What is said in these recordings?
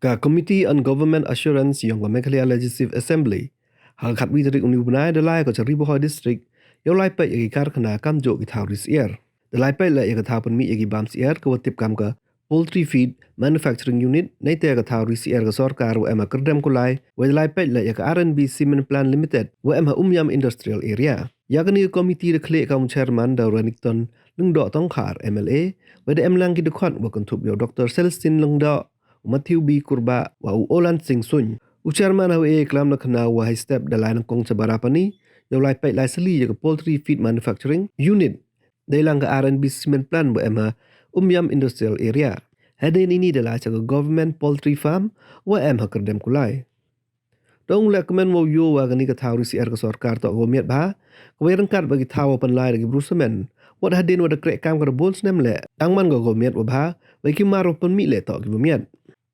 Committee on Government Assurance yang Meghalaya Legislative Assembly hal khat wi tarik uni bunai dalai ko chari bohoi district yo lai pe yagi kar khana kam jo ki thauris year dalai pe la yagi thau pen mi yagi bams year ko tip kam ka poultry feed manufacturing unit nei te ka thauris year ka sarkar wa ema kerdem ko lai wa dalai pe la yagi R&B Cement Plant Limited wa ema umyam industrial area yakni committee de kle kam chairman Dauranikton lungdo tong khar MLA wa de emlang ki de khon wa kontup yo Dr. Celestine lungdo Matthew B. Kurba wa Olan Sing Sun. Chairman hawe klam na khana wa step dalai na kong sabara pani yo lai pai lai sali ya poultry feed manufacturing unit dai lang ka R&B Cement Plant wa ema umyam industrial area. Hade ini dalai cha government poultry farm wa em hakerdem kulai. Dong le kemen wo yo wa gani ka thau risi er ka sarkar to go miat ba ko rangkat bagi thau pan lai lagi brusemen wat hadin wa de krek kam ka bol snem le tangman go miat wa ba bagi maro pan mi le to ki miat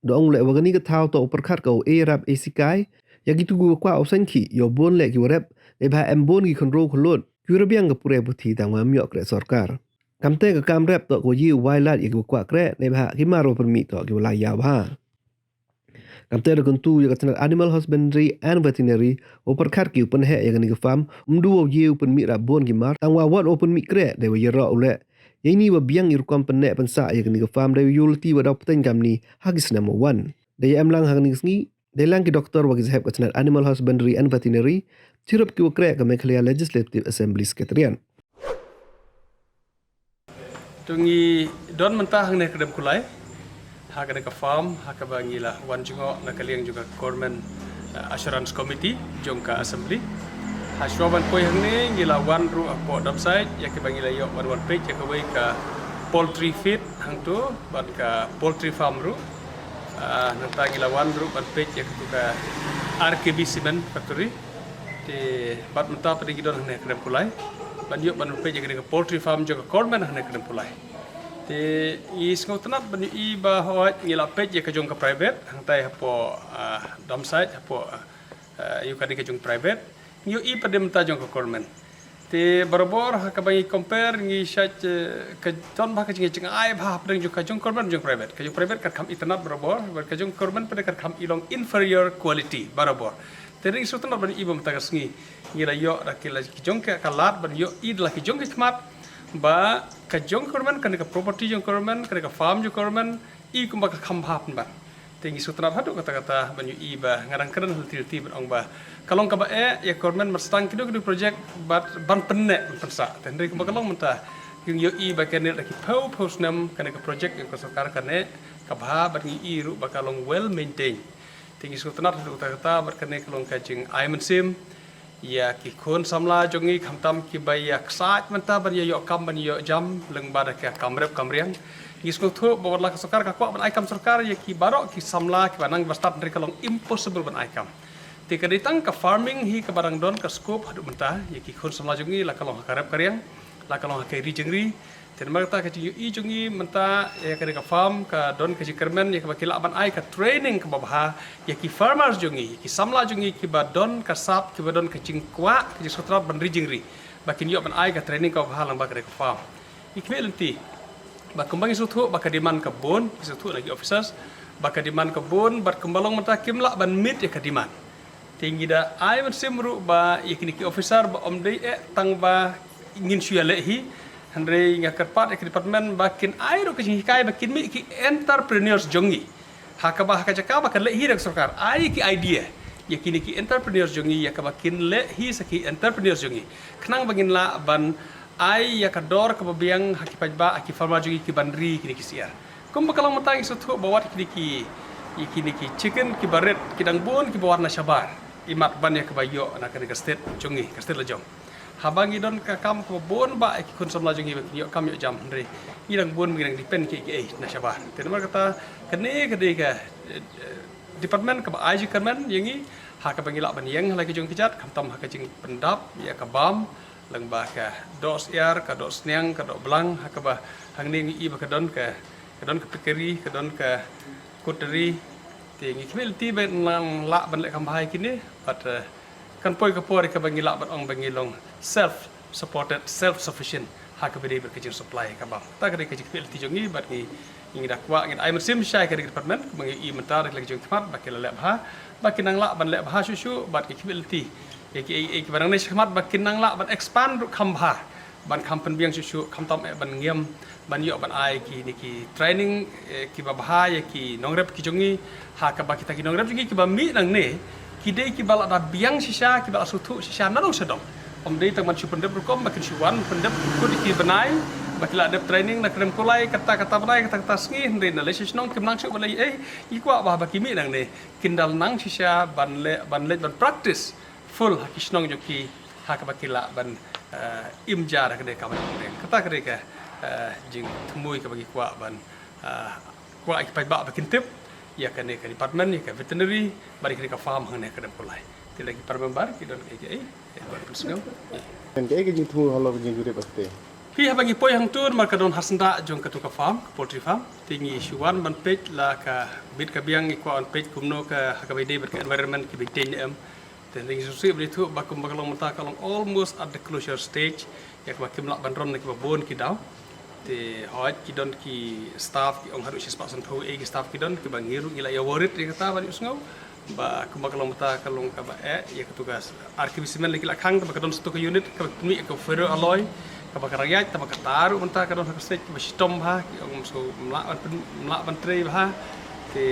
Dong le wagani ka thao to perkhat ko rap asikai yagi tugu kwa osanki yo bon le ki rap le ba em bon ki control khulot kyurabiang ka pure buthi tang ma myok re sarkar kamte ka kam rap to ko yi wailat yagi kwa kre le ba ki maro permi to ki la ya ba kamte da kuntu ya ka animal husbandry and veterinary o perkhat ki pen he yagi ka farm umdu yi pen mi ra bon ki mar tang wa wat open mi kre de wa yero le Ini wa biang irukam penek pensa ya kini ke farm dari yulti wa dau peten kam ni hagis nama wan. Daya emlang hagni sngi, daya lang ki doktor wa gizhab kacnat Animal Husbandry and Veterinary, cirup ki wa krek ke Meghalaya Legislative Assembly Sekretarian. Tungi don mentah hang nek dem kulai, hak nek farm, hak bangila wan jungo nak kaliang juga Government Assurance Committee jongka Assembly. Haswaban koi hang ni gila wan ru apo website ya ke bangila yo wan page ya ke ka poultry feed hang tu ban ka poultry farm ru nanta gila wan ru ban page ya ke ka RKB Cement Factory te bat menta pada gidon hang nek dem kulai ban yo ban page ya ke poultry farm jo ka government hang nek dem kulai te i skotnat ban i ba hot gila page ya ke jong ka private hang tai apo website apo you ka ke jong private Yo i pada menta jong ke government. Te barabor hakabangi compare ngi shat ke ton ba ke jing ai ba pada jong ka jong government jong private. Ka jong private kat kam internet barabor, ka jong government pada kat kam ilong inferior quality barabor. Te ring sutna ban i bam tagas ngi ngira yo rakila ki jong ka kalat ban yo i la ki jong ki kmat ba ka jong government kan ka property jong government kan ka farm jong government i kum ba ka kam ba ban. Tinggi sutra hadu kata-kata banyu iba ngarang keren hal-hal ban ong ba kalong ka ba ya government mestang kidu project ban penek pensa tendri ka kalong mentah yung yo iba kanel ki pau nam kana ka project yang kasokar kane ka ba ban i ru ba kalong well maintained tinggi sutra hadu kata-kata bar kane kalong ka jing aiman sim ya ki kon samla jongi khamtam ki ba ya ksat mentah ban yo kam ban yo jam leng ba da ka kamrep kamriang Gisku tu bawa lah kesukar kakak ban aikam surkar ya ki barok ki samla ki banang bastat dari kalong impossible ban aikam. Tika ditang ke farming hi ke barang don ke scope hadu mentah ya ki khun samla jungi la kalong hakarap karyang la kalong hakai ri jengri. Ten marta ke i jungi mentah ya ke farm ke don ke jikermen ya ke bakila ban ai ke training ke babah ya ki farmers jungi ki samla jungi ki badon ke sap ki badon ke cingkwa ke sutra ban ri jengri. Bakin yo ban ai ke training ke babah lang ba ke farm. Ikmel nanti Bakembang isutu baka diman kebun isutu lagi officers baka diman kebun bar kembalong mata kimla ban mit ya kadiman tinggi da ai simru ba yakini ki officer ba omdei tang ba ingin suya lehi andre ngakar pat ek department bakin ai ro ki kai bakin mi ki entrepreneurs jongi hakaba hakajaka baka lehi dak sarkar ai ki idea yakini ki entrepreneurs jongi yakabakin lehi saki entrepreneurs jongi kenang bagin la ban ai ya kador ke babiang hakipaj ba aki farma jugi ki bandri kini kisia kum bakalang matang isutu bawat kini ki chicken ki baret ki dangbon ki bawarna syabar imat ban ya kebayo nak ke state jungi ke state lejong habangi don ka kam ke bon ba ki kun samla jungi yo kam yo jam ndre idang bon mi depend ki na syabar tenma kata kene ke department ke ai jikerman yangi ha ka bangila ban yang lagi jong kijat kam ha ka jing pendap ya ka bam lang ba ka dos yar ka dos nyang ka do belang ha ka ba hang ni i ba ka don ka pikeri ka don ka kuteri ti ngi kmel ti ben lang la ban le kam hai kini but kan poi ka por ka bangila ban ong bangilong self supported self sufficient ha ka beri ber ka supply ka ba ta ka ka kmel ti jongi bat ni ingin dakwa ingin ai mesim syai ke department bagi i mentar lagi jeng khmat baki lek bah baki nang la ban lek bah susu bat capability ki barang ni khmat baki nang la ban expand kham bah ban kham pen biang susu kham tom ban ngiem ban yo ban ai ki ni ki training ki ba bah ya ki nongrep ki jongi ha ka baki ta ki nongrep jongi ki ba mi nang ne ki dei ki bala da biang sisa ki bala sutu sisa nanong sedong om dei tang man su pendep rukom baki suwan pendep ku ki benai bakila ada training nak kena kulai kata-kata benai kata-kata sengi henry na lesis nong kim nang su balai ikwa bah baki mi nang ne kindal nang sisa ban practice full hakis nong joki hak bakila ban imjar kede kawan kata kede ka jing temui ka bagi kwa ban kwa ipai ba bakin tip ya kene ka department ya ka veterinary bari kede ka farm hang ne kede kulai tilagi department bar ki don ke bar pusgam dan ke jing tu halo jing jure paste pi bagi poi hang tur marka don hasnda jong ka tu ka farm poultry farm tingi shuan ban page la ka bit ka biang ikwa on page kumno ka ka bide ber ka environment ki bitin em dan ring susi beri tu bakum bakalong mata kalong almost at the closure stage ya ka kim lak ban ron ki babon ki daw te hoj ki don ki staff ki ong harus spak san tho ki staff ki don ki bangiru ila ya worried ri kata ban usngau ba kumakalong mata kalong ka ba ya ka tugas arkibisimen lagi lakhang ka don stu ka unit ka mi ka ferro alloy ka ba rakyat ta ba ka taru mata ka don ha stage ba stom ha ki ong so mlak ban tre ba te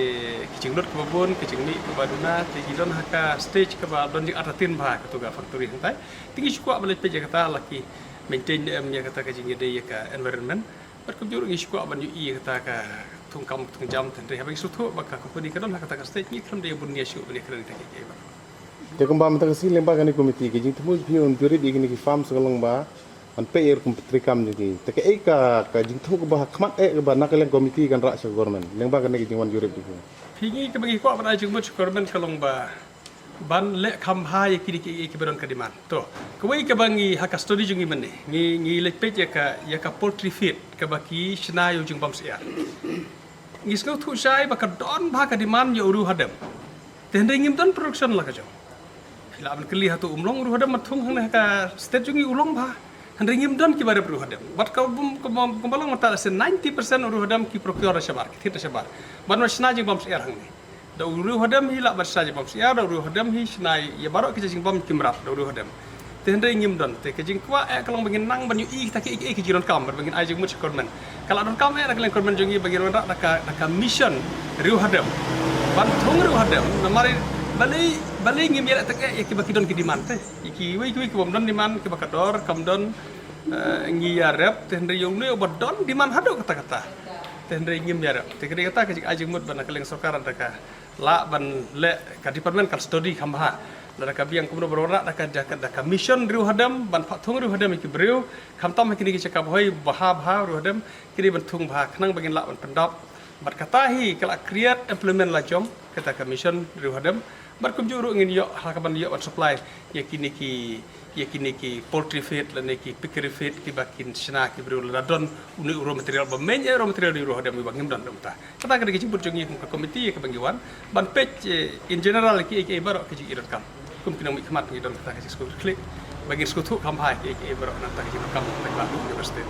kicing dot ke babon kicing mi ke baduna te gidon haka stage ke ba don jing atatin ba ke tuga factory hantai tinggi sukua balik peja kata laki maintain em ya kata ke jing ide ya ka environment ber ke juru ngi sukua ban yu i kata ka tung kam tung jam ten re habang sutu ba ka company ke don kata ka stage ni kram de bun ya shu ni kran te ke ba te kembang mata kasi lemba kan komiti ke jing tu pion juri di ni farm segalong ba an payer kumputrikam jadi teke ka jing tu ba khmat ke ba nakalen komiti kan rak government lengba kan jing wan jurip di pingi ke bagi ko ba jing mut government kalong ba ban le kham ha ye kiri ke beron ka diman to ko wei ke bangi haka study jungi menne ngi le page ya ka poultry feed ke baki shna yo jing bam sia ngi sko thu sai ba ka don ba ka diman yo ru hadam ten ringim don production la ka jo la ban kli hatu umlong ru hadam mathung hang ka state jungi ulong ba ringim don ki bare ru hadam bat ka kumbalong mata se 90% ru hadam ki procure shabar ki thita shabar ban shna jing bam sia hang ni da uru hadam hi la barsa je bam sia da uru hadam hi snai ya barok ke jing bam kimrat da uru hadam te hende ngim don te ke jing kwa kalong bangin nang ban yu i ta ke ke jiron kam bangin ai jing mut kormen kala don kam da kalen kormen jongi bagi ron da ka mission ru hadam ban thong ru hadam na mari balai ngim ya ta ke ki baki don ki diman te ki wi ki bom don diman ki bakador kam don ngi ya rep te hende yong ne obad don diman hado kata-kata te hende ngim ya rep te ke kata ke jing ai jing mut ban kalen sokaran da ka la ban le ka department kal study khamha la ka biang kumno berora da ka mission riu hadam ban phathung riu hadam ki breu kham tom kini ki cakap hoi baha riu hadam kini ban thung bha khnang bagin la ban pendap bat kata hi kala create implement la jom kata ka mission riu hadam bar kum juru ngin yo ha ka ban yo ban supply ya kini ki poultry feed la ne ki pickery feed ki bakin sna ki breu la don uni raw material ba men raw material riu hadam ba ngim don ta kata ka ki jibur jongi ka komiti ka bangiwan ban page in general ki baro ki jiron kam kum kinong mi khmat ngi don kata ka skul klik bagi skutu kam hai ki baro na ta ki kam ba university